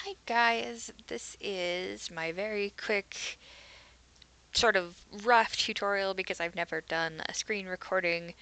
Hi guys, this is my very quick sort of rough tutorial because I've never done a screen recording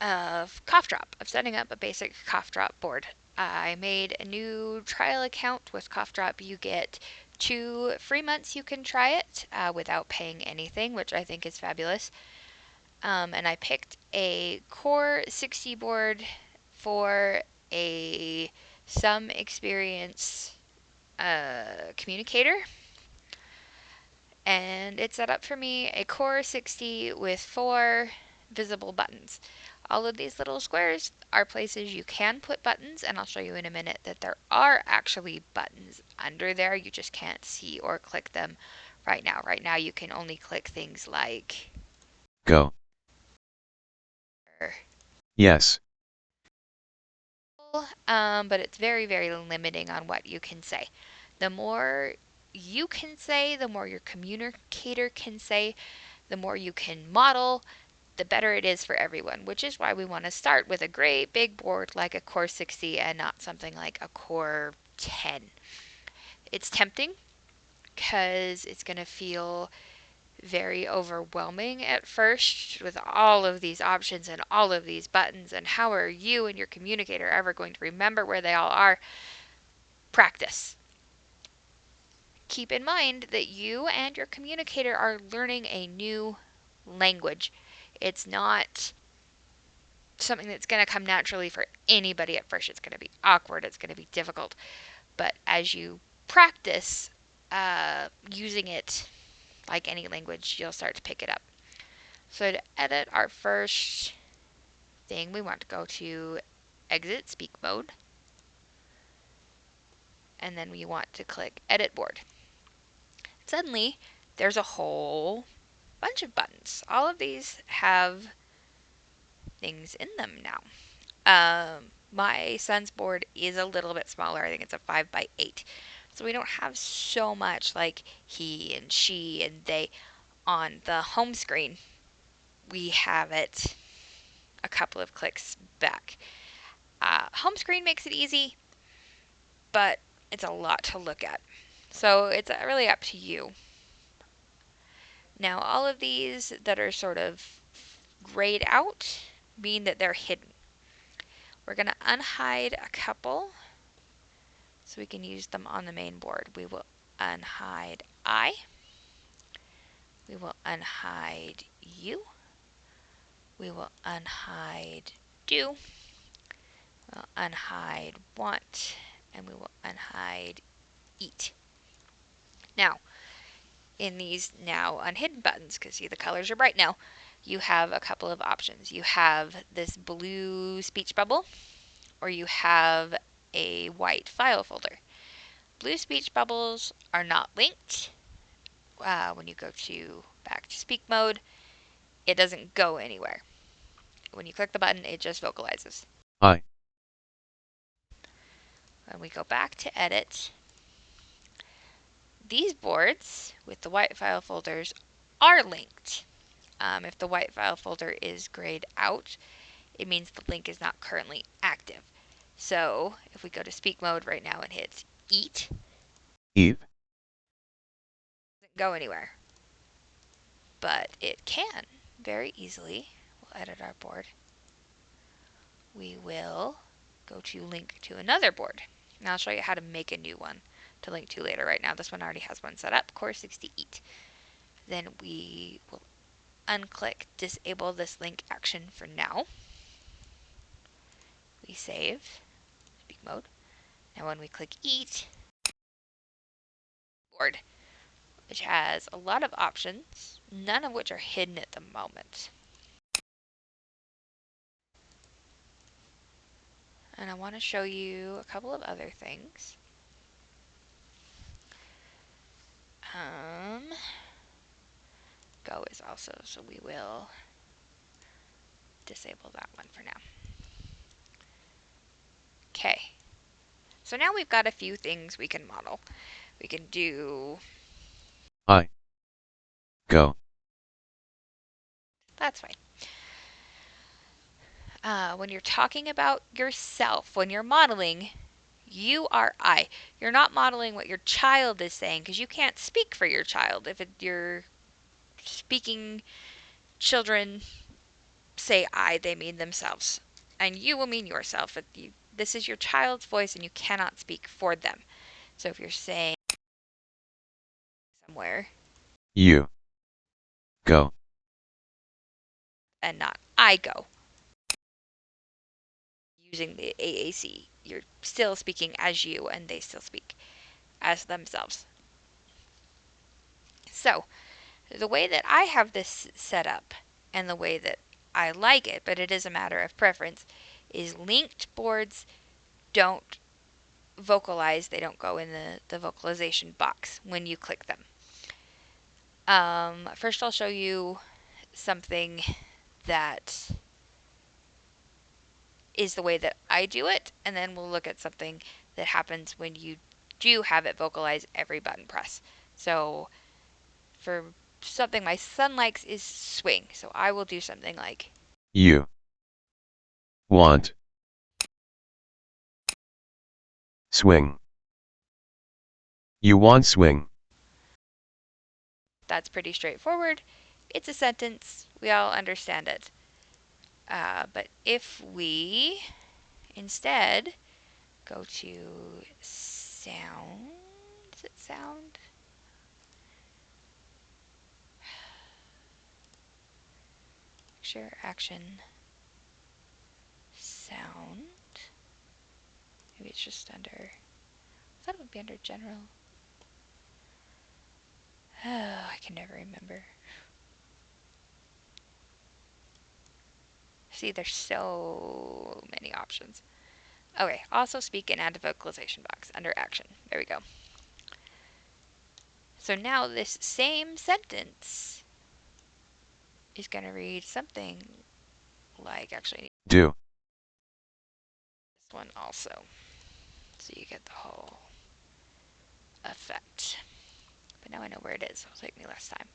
of CoughDrop, of setting up a basic CoughDrop board. I made a new trial account with CoughDrop. You get 2 free months you can try it without paying anything, which I think is fabulous. And I picked a Core 60 board for a some experience communicator, and it set up for me a Core 60 with 4 visible buttons. All of these little squares are places you can put buttons, and I'll show you in a minute that there are actually buttons under there. You just can't see or click them right now. Right now you can only click things like Go. Yes. but it's very, very limiting on what you can say. The more you can say, the more your communicator can say, the more you can model, the better it is for everyone, which is why we want to start with a great big board like a Core 60 and not something like a Core 10. It's tempting because it's going to feel very overwhelming at first with all of these options and all of these buttons, and how are you and your communicator ever going to remember where they all are? Practice. Keep in mind that you and your communicator are learning a new language. It's not something that's going to come naturally for anybody at first. It's going to be awkward, it's going to be difficult. But as you practice using it like any language, you'll start to pick it up. So to edit our first thing, we want to go to exit speak mode, and then we want to click edit board. Suddenly, there's a whole bunch of buttons. All of these have things in them now. My son's board is a little bit smaller. I think it's a 5x8. So we don't have so much like he and she and they on the home screen. We have it a couple of clicks back. Home screen makes it easy, but it's a lot to look at. So it's really up to you. Now, all of these that are sort of grayed out mean that they're hidden. We're going to unhide a couple so we can use them on the main board. We will unhide I. We will unhide you. We will unhide do. We'll unhide want. And we will unhide eat. Now, in these now unhidden buttons, because see the colors are bright now, you have a couple of options. You have this blue speech bubble, or you have a white file folder. Blue speech bubbles are not linked. When you go back to speak mode, it doesn't go anywhere. When you click the button, it just vocalizes. I. When we go back to edit, these boards with the white file folders are linked. If the white file folder is grayed out, it means the link is not currently active. So if we go to speak mode right now and hit eat, Eve. it doesn't go anywhere. But it can very easily. We'll edit our board. We will go to link to another board. Now I'll show you how to make a new one to link to later. Right now this one already has one set up, Core 60 eat. Then we will unclick disable this link action for now. We save, speak mode. Now when we click eat, board, which has a lot of options, none of which are hidden at the moment. And I want to show you a couple of other things. Go is also, so we will disable that one for now. Okay, so now we've got a few things we can model. We can do I. Go. that's fine. When you're talking about yourself, when you're modeling, You are I. You're not modeling what your child is saying because you can't speak for your child. If you're speaking, children say I, they mean themselves. And you will mean yourself. This is your child's voice and you cannot speak for them. So if you're saying somewhere You. Go. and not I go, using the AAC, you're still speaking as you and they still speak as themselves. So the way that I have this set up and the way that I like it, but it is a matter of preference, is linked boards don't vocalize, they don't go in the vocalization box when you click them. First, I'll show you something that is the way that I do it, and then we'll look at something that happens when you do have it vocalize every button press. So, for something my son likes is swing, so I will do something like You. Want. Swing. You want swing. that's pretty straightforward. It's a sentence, we all understand it. But if we instead go to sound, is it sound? Picture, action, sound. Maybe it's just under, I thought it would be under general. Oh, I can never remember. See, there's so many options. Okay, also speak and add to vocalization box under action. There we go. So now this same sentence is going to read something like, actually, Do. this one also. So you get the whole effect. But now I know where it is. It'll take me less time.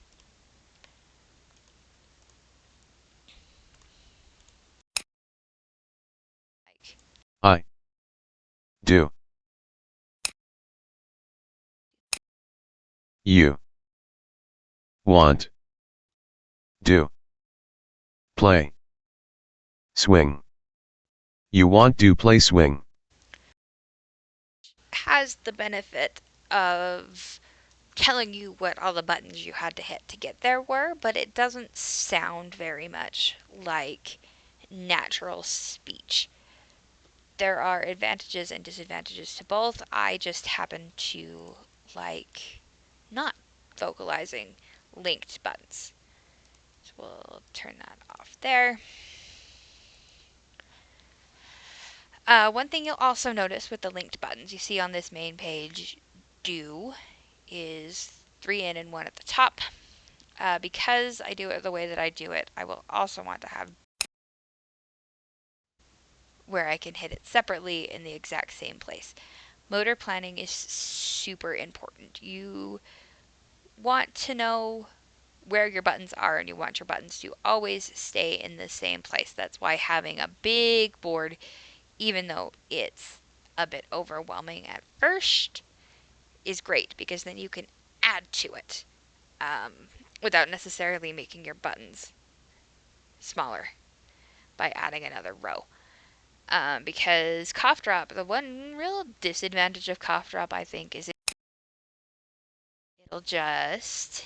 Like, I. Do. You. Want. Do. Play. Swing. You want to play swing. has the benefit of telling you what all the buttons you had to hit to get there were, but it doesn't sound very much like natural speech. There are advantages and disadvantages to both. I just happen to like not vocalizing linked buttons. So we'll turn that off there. One thing you'll also notice with the linked buttons you see on this main page, do, is 3 in and 1 at the top. Because I do it the way that I do it, I will also want to have where I can hit it separately in the exact same place. Motor planning is super important. You want to know where your buttons are and you want your buttons to always stay in the same place. That's why having a big board, even though it's a bit overwhelming at first, is great because then you can add to it um, without necessarily making your buttons smaller by adding another row. Because CoughDrop, the one real disadvantage of CoughDrop, I think, is it'll just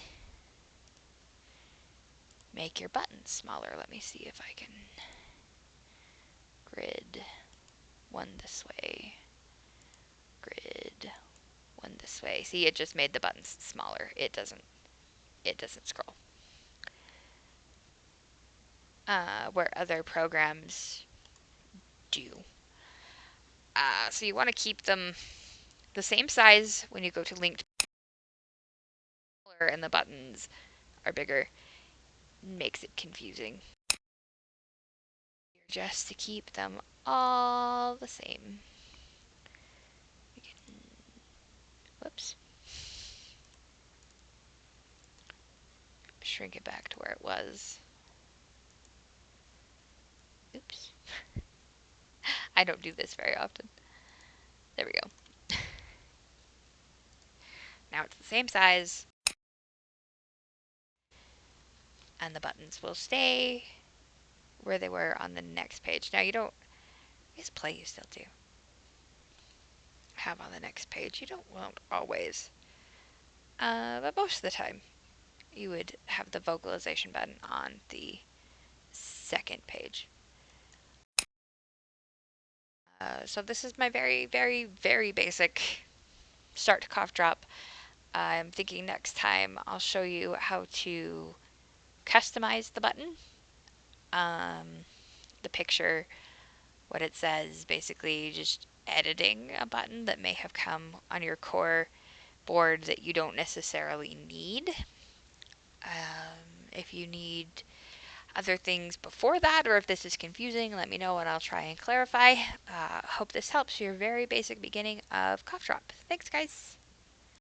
make your buttons smaller. Let me see if I can grid one this way, grid one this way. See, it just made the buttons smaller. It doesn't scroll. Where other programs do. So you want to keep them the same size when you go to linked and the buttons are bigger. Makes it confusing. Just to keep them all the same. Whoops. Shrink it back to where it was. Oops. I don't do this very often. There we go. Now it's the same size, and the buttons will stay where they were on the next page. Now you don't, I guess play you still do have on the next page. You won't always, but most of the time you would have the vocalization button on the second page. So this is my very, very, very basic start to cough drop. I'm thinking next time I'll show you how to customize the button, the picture, what it says, basically just editing a button that may have come on your core board that you don't necessarily need. If you need other things before that, or if this is confusing, let me know and I'll try and clarify. Hope this helps your very basic beginning of CoughDrop. Thanks, guys.